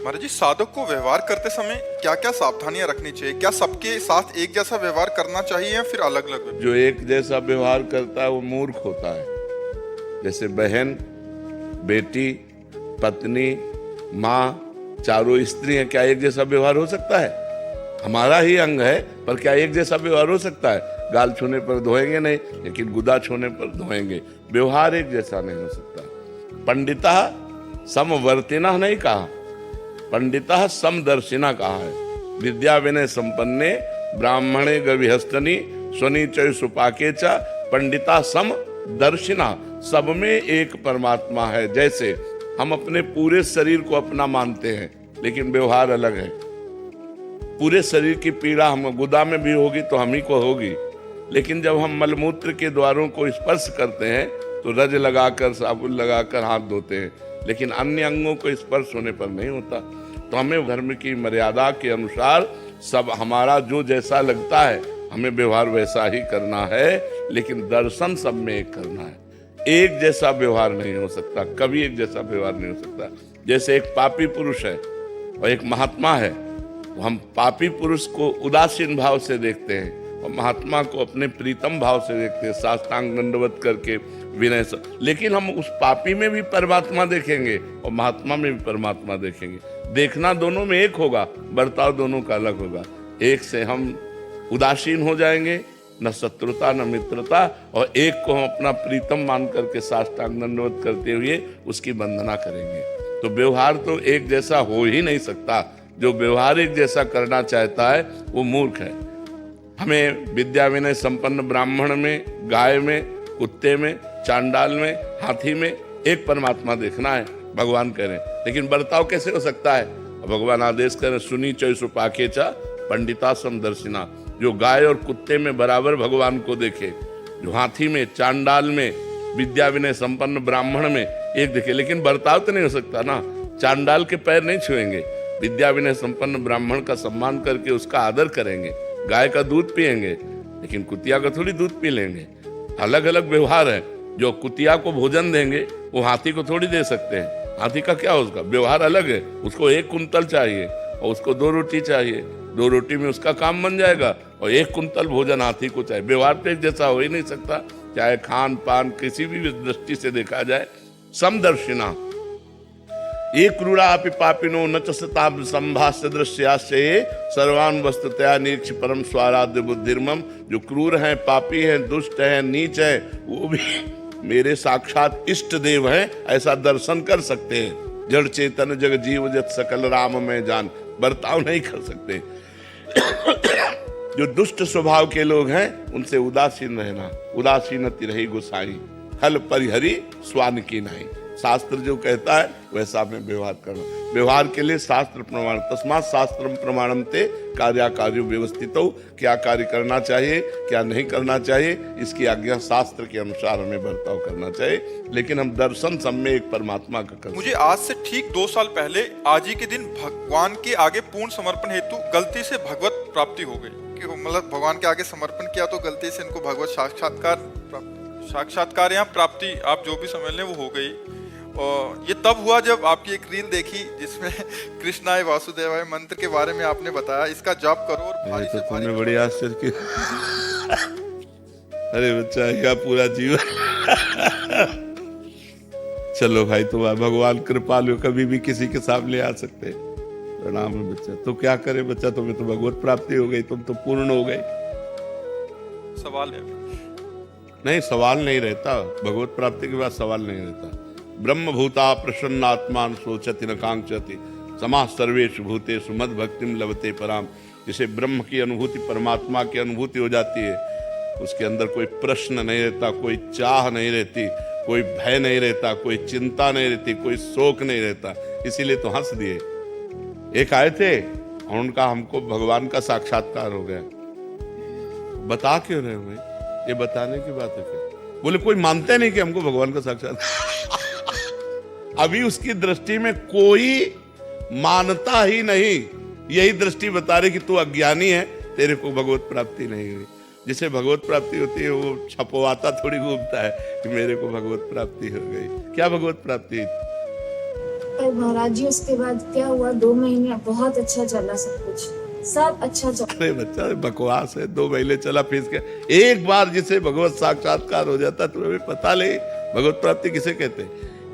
महाराज जी, साधक को व्यवहार करते समय क्या क्या सावधानियां रखनी चाहिए? क्या सबके साथ एक जैसा व्यवहार करना चाहिए या फिर अलग अलग? जो एक जैसा व्यवहार करता है वो मूर्ख होता है। जैसे बहन, बेटी, पत्नी, माँ, चारों स्त्री हैं, क्या एक जैसा व्यवहार हो सकता है? हमारा ही अंग है, पर क्या एक जैसा व्यवहार हो सकता है? गाल छूने पर धोएंगे नहीं, लेकिन गुदा छूने पर धोएंगे। व्यवहार एक जैसा नहीं हो सकता। पंडिता समवर्तिना नहीं कहा, पंडिता समदर्शिना कहा है। विद्या विनय संपन्ने ब्राह्मणे गविहस्तनी स्वनीचय सुपाके च पंडिता समदर्शिना। सब में एक परमात्मा है। जैसे हम अपने पूरे शरीर को अपना मानते हैं, लेकिन व्यवहार अलग है। पूरे शरीर की पीड़ा हम गुदा में भी होगी तो हम ही को होगी, लेकिन जब हम मलमूत्र के द्वारों को स्पर्श करते हैं तो रज लगाकर, साबुन लगाकर हाथ धोते हैं, लेकिन अन्य अंगों को स्पर्श होने पर नहीं होता। तो हमें धर्म की मर्यादा के अनुसार सब हमारा जो जैसा लगता है हमें व्यवहार वैसा ही करना है, लेकिन दर्शन सब में एक करना है। एक जैसा व्यवहार नहीं हो सकता, कभी एक जैसा व्यवहार नहीं हो सकता। जैसे एक पापी पुरुष है और एक महात्मा है, तो हम पापी पुरुष को उदासीन भाव से देखते हैं और महात्मा को अपने प्रीतम भाव से देखते हैं, साष्टांग दंडवत करके विनय से। लेकिन हम उस पापी में भी परमात्मा देखेंगे और महात्मा में भी परमात्मा देखेंगे। देखना दोनों में एक होगा, बर्ताव दोनों का अलग होगा। एक से हम उदासीन हो जाएंगे, न शत्रुता न मित्रता, और एक को हम अपना प्रीतम मान करके साष्टांग दंडवत करते हुए उसकी वंदना करेंगे। तो व्यवहार तो एक जैसा हो ही नहीं सकता। जो व्यवहार एक जैसा करना चाहता है वो मूर्ख है। हमें विद्या विनय संपन्न ब्राह्मण में, गाय में, कुत्ते में, चांडाल में, हाथी में एक परमात्मा देखना है, भगवान कह रहे हैं। लेकिन बर्ताव कैसे हो सकता है? भगवान आदेश करें, सुनी चय सुपाके चा पंडिता समदर्शिना। जो गाय और कुत्ते में बराबर भगवान को देखे, जो हाथी में, चांडाल में, विद्या विनय संपन्न ब्राह्मण में एक देखे। लेकिन बर्ताव तो नहीं हो सकता ना। चांडाल के पैर नहीं छुएंगे, विद्या विनय संपन्न ब्राह्मण का सम्मान करके उसका आदर करेंगे, गाय का दूध पिएंगे, लेकिन कुतिया का थोड़ी दूध पी लेंगे। अलग अलग व्यवहार है। जो कुतिया को भोजन देंगे वो हाथी को थोड़ी दे सकते हैं। हाथी का क्या, उसका व्यवहार अलग है। उसको 1 कुंतल चाहिए और उसको 2 रोटी चाहिए। 2 रोटी में उसका काम बन जाएगा और 1 कुंतल भोजन हाथी को चाहिए। व्यवहार तो एक जैसा हो ही नहीं सकता, चाहे खान पान किसी भी दृष्टि से देखा जाए। समदर्शिना ये क्रूरापि पापिनो न च सतां संभाष्य दृश्याश्चये सर्वान् वस्तुतया निरीक्ष परम स्वाराध्य बुद्धिर्मम। जो क्रूर हैं, पापी हैं, दुष्ट हैं, नीच हैं, वो भी मेरे साक्षात इष्ट देव हैं, ऐसा दर्शन कर सकते हैं। जड़ चेतन जग जीव जत सकल राम में जान। बर्ताव नहीं कर सकते। जो दुष्ट स्वभाव के लोग हैं उनसे उदासीन रहना। उदासीनति रही गोसाई, हल परिहरी स्वान की नहीं। शास्त्र जो कहता है वैसा हमें व्यवहार करना। व्यवहार के लिए शास्त्र प्रमाण, तस्मात् शास्त्रम प्रमाणम ते कार्याकार्यो व्यवस्थितो। क्या कार्य करना चाहिए, क्या नहीं करना चाहिए, इसकी आज्ञा शास्त्र के अनुसार हमें बर्ताव करना चाहिए। लेकिन हम दर्शन सब में एक परमात्मा का कर। मुझे आज से ठीक 2 साल पहले आज ही के दिन भगवान के आगे पूर्ण समर्पण हेतु गलती से भगवत प्राप्ति हो गई। मतलब भगवान के आगे समर्पण किया तो गलती से इनको भगवत साक्षात्कार या प्राप्ति, आप जो भी समझ लें, वो हो गई। और ये तब हुआ जब आपकी एक रील देखी जिसमें कृष्णाय वासुदेवाय मंत्र के बारे में आपने बताया, इसका जाप करो और भारी से भारी। तुमने बड़ी आश्चर्य की। अरे बच्चा, क्या पूरा जीवन। चलो भाई, तुम भगवान कृपालु, कभी भी किसी के सामने आ सकते। प्रणाम है बच्चा। तो क्या करे बच्चा, तुम्हें तो भगवत प्राप्ति हो गई, तुम तो पूर्ण हो गए। सवाल है? नहीं, सवाल नहीं रहता। भगवत प्राप्ति के बाद सवाल नहीं रहता। ब्रह्म भूता प्रसन्नात्मान सोचति न कांक्षति समाः सर्वेषु भूतेषु मद भक्तिम लभते पराम। जिसे ब्रह्म की अनुभूति, परमात्मा की अनुभूति हो जाती है, उसके अंदर कोई प्रश्न नहीं रहता, कोई चाह नहीं रहती, कोई भय नहीं रहता, कोई चिंता नहीं रहती, कोई शोक नहीं रहता। इसीलिए तो हंस दिए। एक आए थे और उनका हमको भगवान का साक्षात्कार हो गया। बता क्यों रहे हुए? ये बताने की बात है क्या? बोले कोई मानते नहीं कि हमको भगवान का साक्षात्कार। अभी उसकी दृष्टि में कोई मानता ही नहीं। यही दृष्टि बता रही कि तू अज्ञानी है, तेरे को भगवत प्राप्ति नहीं हुई। जिसे भगवत प्राप्ति होती है वो छपवाता थोड़ी घूमता है कि मेरे को भगवत प्राप्ति हो गई। क्या भगवत प्राप्ति? पर महाराज जी उसके बाद क्या हुआ, 2 महीने बहुत अच्छा चला, सब कुछ सब अच्छा चला। अरे बच्चा बकवास है, 2 महीने चला फिर के एक बार जिसे भगवत साक्षात्कार हो जाता तुम्हें भी पता ले भगवत प्राप्ति किसे कहते हैं।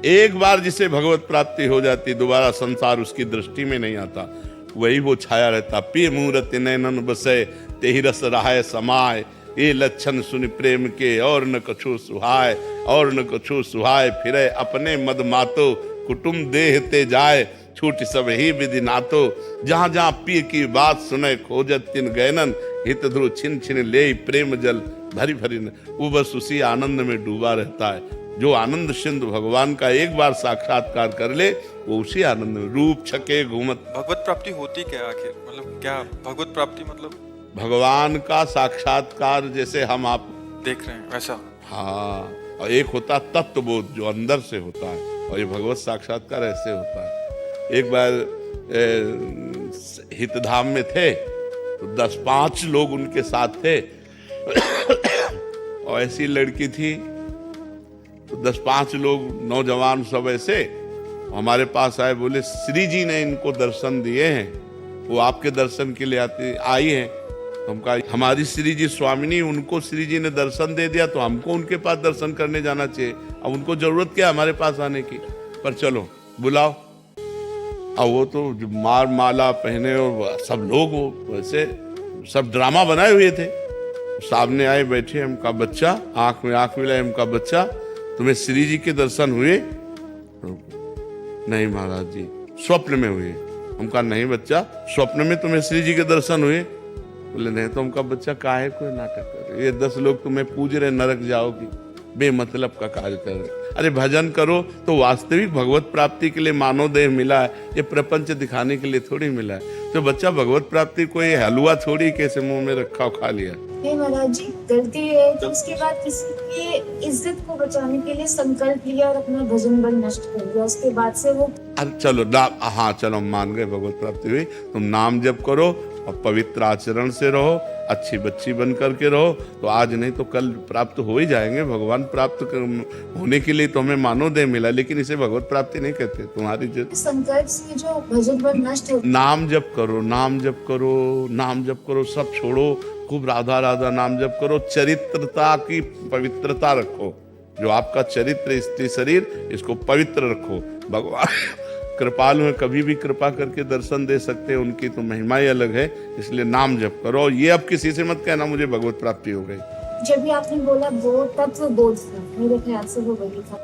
एक बार जिसे भगवत प्राप्ति हो जाती दोबारा संसार उसकी दृष्टि में नहीं आता, वही वो छाया रहता। पी मूरत नैनन बसे तेहि रस रहाय समाय, ये लक्षण सुन प्रेम के और न कछु सुहाय, और न कछु सुहाय फिरे अपने मद मातो, कुटुम देह ते जाए छूट सब ही विधि नातो, जहां जहां पी की बात सुने खोजत तिन गैनन, हित ध्रुव छिन छिन ले प्रेम जल भरी भरी न। वो बस उसी आनंद में डूबा रहता है। जो आनंद सिंधु भगवान का एक बार साक्षात्कार कर ले वो उसी आनंद में रूप छके घूमत। भगवत प्राप्ति होती क्या आखिर, मतलब क्या भगवत प्राप्ति मतलब? भगवान का साक्षात्कार जैसे हम आप देख रहे हैं वैसा। हाँ, और एक होता तत्वबोध जो अंदर से होता है, और ये भगवत साक्षात्कार ऐसे होता है। एक बार हितधाम में थे तो 10-5 लोग उनके साथ थे और ऐसी लड़की थी तो 10-5 लोग नौजवान सब ऐसे हमारे पास आए, बोले श्री जी ने इनको दर्शन दिए हैं, वो आपके दर्शन के लिए आई हैं। तो हम कहा हमारी श्री जी स्वामिनी, उनको श्री जी ने दर्शन दे दिया तो हमको उनके पास दर्शन करने जाना चाहिए, अब उनको जरूरत क्या हमारे पास आने की, पर चलो बुलाओ। अब वो तो मार माला पहने और सब लोग वैसे सब ड्रामा बनाए हुए थे, सामने आए बैठे। हम कहा बच्चा, आंख में आंख मिलाए, हम कहा बच्चा तुम्हें श्री जी के दर्शन हुए? नहीं महाराज जी, स्वप्न में हुए। हम कहा नहीं बच्चा, स्वप्न में तुम्हें श्री जी के दर्शन हुए? बोले नहीं। तो हम कहा बच्चा काहे कोई नाटक कर रहे, ये 10 लोग तुम्हें पूज रहे, नरक जाओगी, बेमतलब का कार्य कर रहे। अरे भजन करो तो वास्तविक भगवत प्राप्ति के लिए मानव देह मिला है, ये प्रपंच दिखाने के लिए थोड़ी मिला है। तो बच्चा भगवत प्राप्ति कोई हलवा थोड़ी कैसे मुंह में रखा और खा लिया। नहीं महाराज जी, गलती है तो उसके बाद किसी की इज्जत को बचाने के लिए संकल्प लिया और अपना भजन बल नष्ट कर दिया, उसके बाद से वो। अरे चलो हाँ चलो मान गए भगवत प्राप्ति हुई, तुम नाम जप करो और पवित्र आचरण से रहो, अच्छी बच्ची बन करके रहो, तो आज नहीं तो कल प्राप्त हो ही जाएंगे। भगवान प्राप्त होने के लिए तो हमें मानव देह मिला, लेकिन इसे भगवत प्राप्ति नहीं कहते। तुम्हारी संकल्प से जो भजन बल नष्ट हो। नाम जप करो, नाम जप करो, नाम जप करो, सब छोड़ो, खूब राधा राधा नाम जप करो, चरित्रता की पवित्रता रखो, जो आपका चरित्र स्त्री शरीर इसको पवित्र रखो। भगवान कृपालु है, कभी भी कृपा करके दर्शन दे सकते हैं, उनकी तो महिमा ही अलग है, इसलिए नाम जप करो। ये अब किसी से मत कहना मुझे भगवत प्राप्ति हो गई। जब भी आपने बोला बोध, तब वो बोध था, मेरे ख्याल से वो वही था।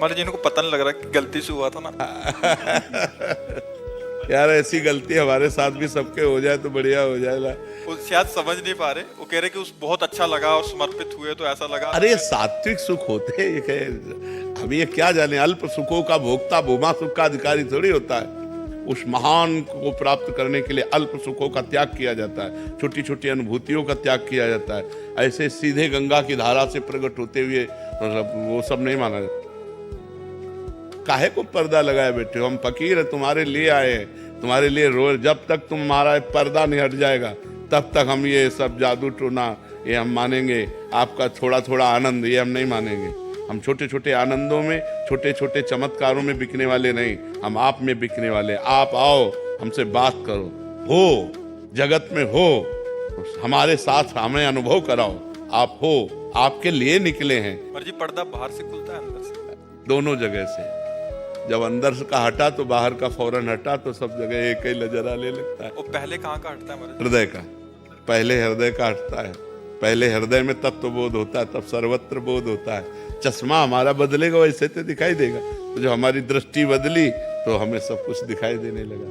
मतलब जिनको पता नहीं लग रहा कि गलती से हुआ था ना। यार ऐसी गलती हमारे साथ भी सबके हो जाए तो बढ़िया हो जाएगा। वो शायद समझ नहीं पा रहे, वो कह रहे कि उस बहुत अच्छा लगा और समर्पित हुए तो ऐसा लगा। अरे ये सात्विक सुख होते हैं, ये हम ये क्या जाने, अल्प सुखों का भोक्ता भूमा सुख का अधिकारी थोड़ी होता है। उस महान को प्राप्त करने के लिए अल्प सुखों का त्याग किया जाता है, छोटी छोटी अनुभूतियों का त्याग किया जाता है। ऐसे सीधे गंगा की धारा से प्रकट होते हुए वो सब नहीं माना जाता। काहे को पर्दा लगाए बैठे हो, हम फकीर है तुम्हारे लिए आए हैं, तुम्हारे लिए रोज, जब तक तुम्हारा पर्दा नहीं हट जाएगा तब तक हम ये सब जादू टोना ये हम मानेंगे। आपका थोड़ा थोड़ा आनंद ये हम नहीं मानेंगे। हम छोटे छोटे आनंदों में, छोटे छोटे चमत्कारों में बिकने वाले नहीं, हम आप में बिकने वाले। आप आओ, हमसे बात करो, हो जगत में हो, हमारे साथ हमें अनुभव कराओ, आप हो, आपके लिए निकले हैं। मर्जी पर्दा बाहर से खुलता है अंदर से, दोनों जगह से। जब अंदर का हटा तो बाहर का फौरन हटा, तो सब जगह एक ही नजर आने लगता है। वो पहले कहाँ का हटता है महाराज? हृदय का, पहले हृदय का हटता है। पहले हृदय में तत्व बोध होता है, तब सर्वत्र बोध होता है। चश्मा हमारा बदलेगा वैसे तो दिखाई देगा, तो जो हमारी दृष्टि बदली तो हमें सब कुछ दिखाई देने लगा।